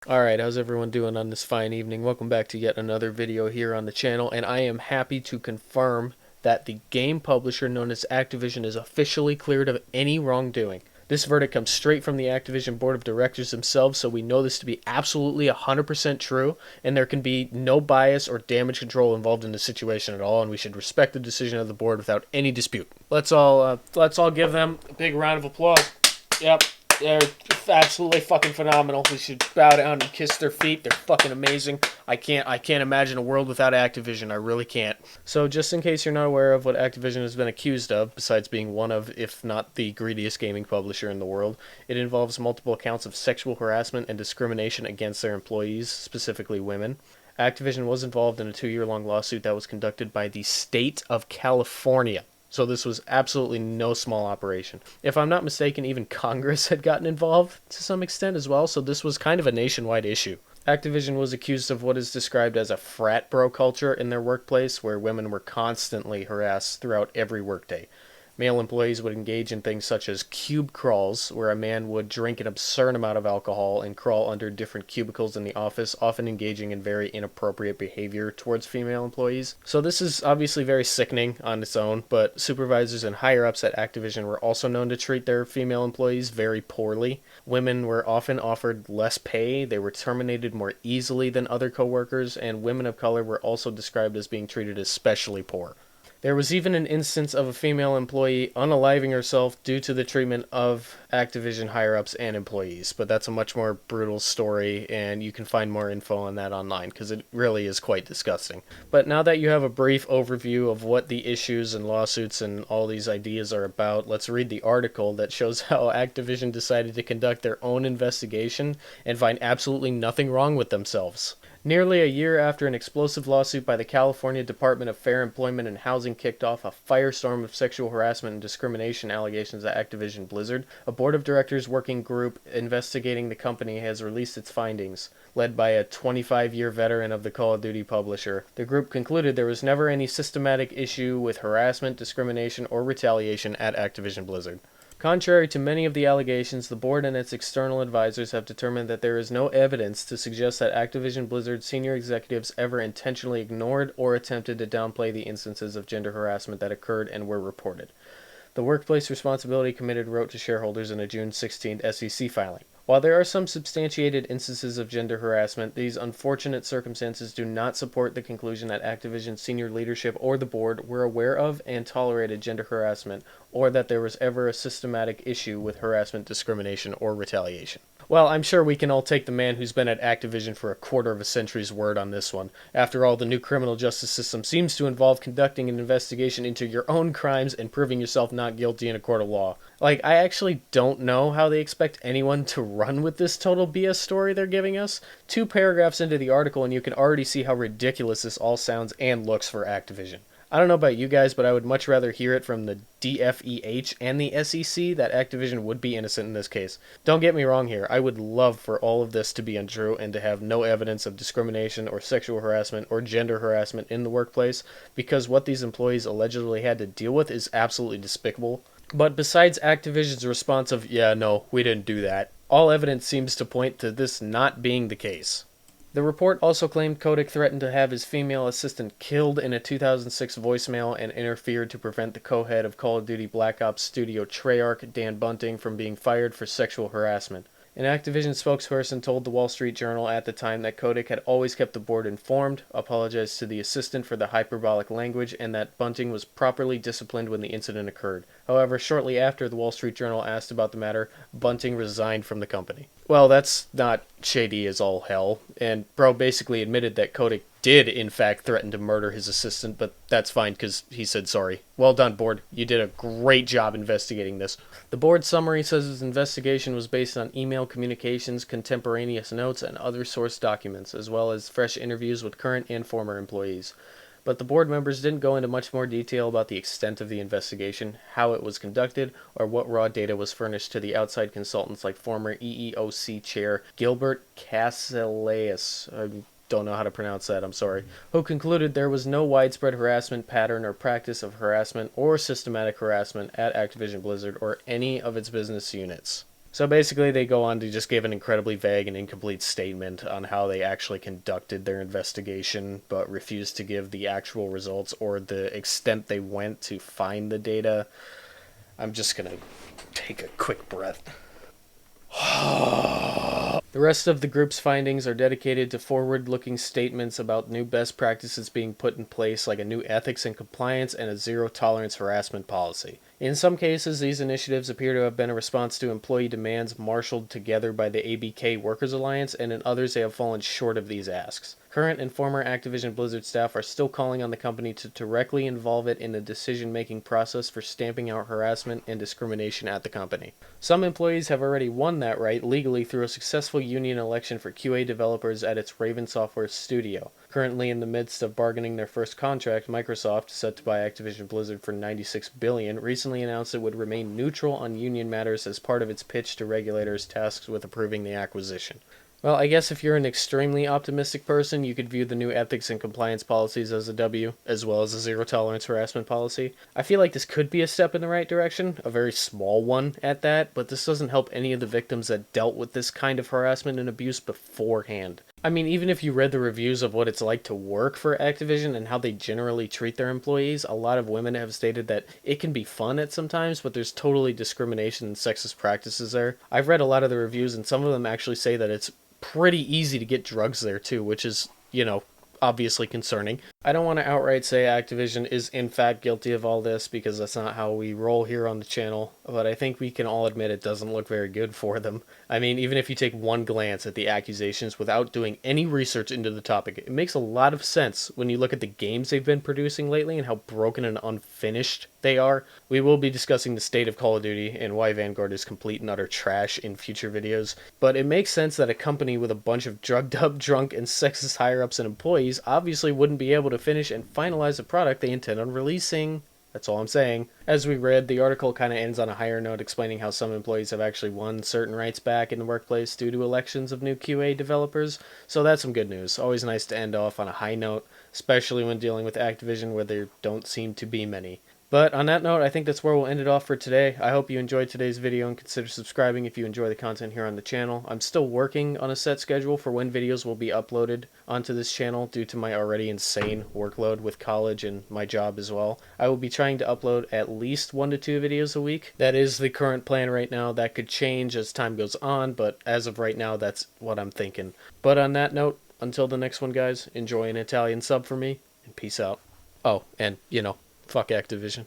Alright, how's everyone doing on this fine evening? Welcome back to yet another video here on the channel, and I am happy to confirm that the game publisher known as Activision is officially cleared of any wrongdoing. This verdict comes straight from the Activision board of directors themselves, so we know this to be absolutely 100% true, and there can be no bias or damage control involved in the situation at all, and we should respect the decision of the board without any dispute. Let's all give them a big round of applause. Yep. They're absolutely fucking phenomenal. We should bow down and kiss their feet. They're fucking amazing. I can't imagine a world without Activision. I really can't. So just in case you're not aware of what Activision has been accused of, besides being one of, if not the greediest gaming publisher in the world, it involves multiple counts of sexual harassment and discrimination against their employees, specifically women. Activision was involved in a 2-year-long lawsuit that was conducted by the state of California. So this was absolutely no small operation. If I'm not mistaken, even Congress had gotten involved to some extent as well, so this was kind of a nationwide issue. Activision was accused of what is described as a frat bro culture in their workplace, where women were constantly harassed throughout every workday. Male employees would engage in things such as cube crawls, where a man would drink an absurd amount of alcohol and crawl under different cubicles in the office, often engaging in very inappropriate behavior towards female employees. So this is obviously very sickening on its own, but supervisors and higher-ups at Activision were also known to treat their female employees very poorly. Women were often offered less pay, they were terminated more easily than other coworkers, and women of color were also described as being treated especially poor. There was even an instance of a female employee unaliving herself due to the treatment of Activision higher-ups and employees, but that's a much more brutal story, and you can find more info on that online, because it really is quite disgusting. But now that you have a brief overview of what the issues and lawsuits and all these ideas are about, let's read the article that shows how Activision decided to conduct their own investigation and find absolutely nothing wrong with themselves. Nearly a year after an explosive lawsuit by the California Department of Fair Employment and Housing kicked off a firestorm of sexual harassment and discrimination allegations at Activision Blizzard, a board of directors working group investigating the company has released its findings. Led by a 25-year veteran of the Call of Duty publisher, the group concluded there was never any systematic issue with harassment, discrimination, or retaliation at Activision Blizzard. Contrary to many of the allegations, the board and its external advisors have determined that there is no evidence to suggest that Activision Blizzard senior executives ever intentionally ignored or attempted to downplay the instances of gender harassment that occurred and were reported. The Workplace Responsibility Committee wrote to shareholders in a June 16th SEC filing. While there are some substantiated instances of gender harassment, these unfortunate circumstances do not support the conclusion that Activision's senior leadership or the board were aware of and tolerated gender harassment, or that there was ever a systematic issue with harassment, discrimination, or retaliation. Well, I'm sure we can all take the man who's been at Activision for a quarter of a century's word on this one. After all, the new criminal justice system seems to involve conducting an investigation into your own crimes and proving yourself not guilty in a court of law. Like, I actually don't know how they expect anyone to run with this total BS story they're giving us. 2 paragraphs into the article and you can already see how ridiculous this all sounds and looks for Activision. I don't know about you guys, but I would much rather hear it from the DFEH and the SEC that Activision would be innocent in this case. Don't get me wrong here, I would love for all of this to be untrue and to have no evidence of discrimination or sexual harassment or gender harassment in the workplace, because what these employees allegedly had to deal with is absolutely despicable. But besides Activision's response of, yeah, no, we didn't do that, all evidence seems to point to this not being the case. The report also claimed Kotick threatened to have his female assistant killed in a 2006 voicemail and interfered to prevent the co-head of Call of Duty Black Ops studio Treyarch, Dan Bunting, from being fired for sexual harassment. An Activision spokesperson told the Wall Street Journal at the time that Kotick had always kept the board informed, apologized to the assistant for the hyperbolic language, and that Bunting was properly disciplined when the incident occurred. However, shortly after the Wall Street Journal asked about the matter, Bunting resigned from the company. Well, that's not shady as all hell, and Bro basically admitted that Kotick did in fact threaten to murder his assistant, but that's fine because he said sorry. Well done, board. You did a great job investigating this. The board summary says its investigation was based on email communications, contemporaneous notes, and other source documents, as well as fresh interviews with current and former employees. But the board members didn't go into much more detail about the extent of the investigation, how it was conducted, or what raw data was furnished to the outside consultants like former EEOC chair Gilbert Casellas. Don't know how to pronounce that, I'm sorry, who concluded there was no widespread harassment pattern or practice of harassment or systematic harassment at Activision Blizzard or any of its business units. So basically, they go on to just give an incredibly vague and incomplete statement on how they actually conducted their investigation, but refuse to give the actual results or the extent they went to find the data. I'm just gonna take a quick breath. The rest of the group's findings are dedicated to forward-looking statements about new best practices being put in place, like a new ethics and compliance and a zero-tolerance harassment policy. In some cases, these initiatives appear to have been a response to employee demands marshaled together by the ABK Workers Alliance, and in others they have fallen short of these asks. Current and former Activision Blizzard staff are still calling on the company to directly involve it in the decision-making process for stamping out harassment and discrimination at the company. Some employees have already won that right legally through a successful union election for QA developers at its Raven Software studio. Currently in the midst of bargaining their first contract, Microsoft, set to buy Activision Blizzard for $96 billion, recently announced it would remain neutral on union matters as part of its pitch to regulators tasked with approving the acquisition. Well, I guess if you're an extremely optimistic person, you could view the new ethics and compliance policies as a W, as well as a zero-tolerance harassment policy. I feel like this could be a step in the right direction, a very small one at that, but this doesn't help any of the victims that dealt with this kind of harassment and abuse beforehand. I mean, even if you read the reviews of what it's like to work for Activision and how they generally treat their employees, a lot of women have stated that it can be fun at some times, but there's totally discrimination and sexist practices there. I've read a lot of the reviews, and some of them actually say that it's pretty easy to get drugs there too, which is, obviously concerning. I don't want to outright say Activision is in fact guilty of all this, because that's not how we roll here on the channel, but I think we can all admit it doesn't look very good for them. I mean, even if you take one glance at the accusations without doing any research into the topic, it makes a lot of sense when you look at the games they've been producing lately and how broken and unfinished they are. We will be discussing the state of Call of Duty and why Vanguard is complete and utter trash in future videos, but it makes sense that a company with a bunch of drugged up, drunk, and sexist higher-ups and employees obviously wouldn't be able to finish and finalize the product they intend on releasing. That's all I'm saying. As we read, the article kind of ends on a higher note, explaining how some employees have actually won certain rights back in the workplace due to elections of new QA developers, so that's some good news. Always nice to end off on a high note, especially when dealing with Activision, where there don't seem to be many. But on that note, I think that's where we'll end it off for today. I hope you enjoyed today's video and consider subscribing if you enjoy the content here on the channel. I'm still working on a set schedule for when videos will be uploaded onto this channel due to my already insane workload with college and my job as well. I will be trying to upload at least 1 to 2 videos a week. That is the current plan right now. That could change as time goes on, but as of right now, that's what I'm thinking. But on that note, until the next one, guys, enjoy an Italian sub for me, and peace out. Oh, and, fuck Activision.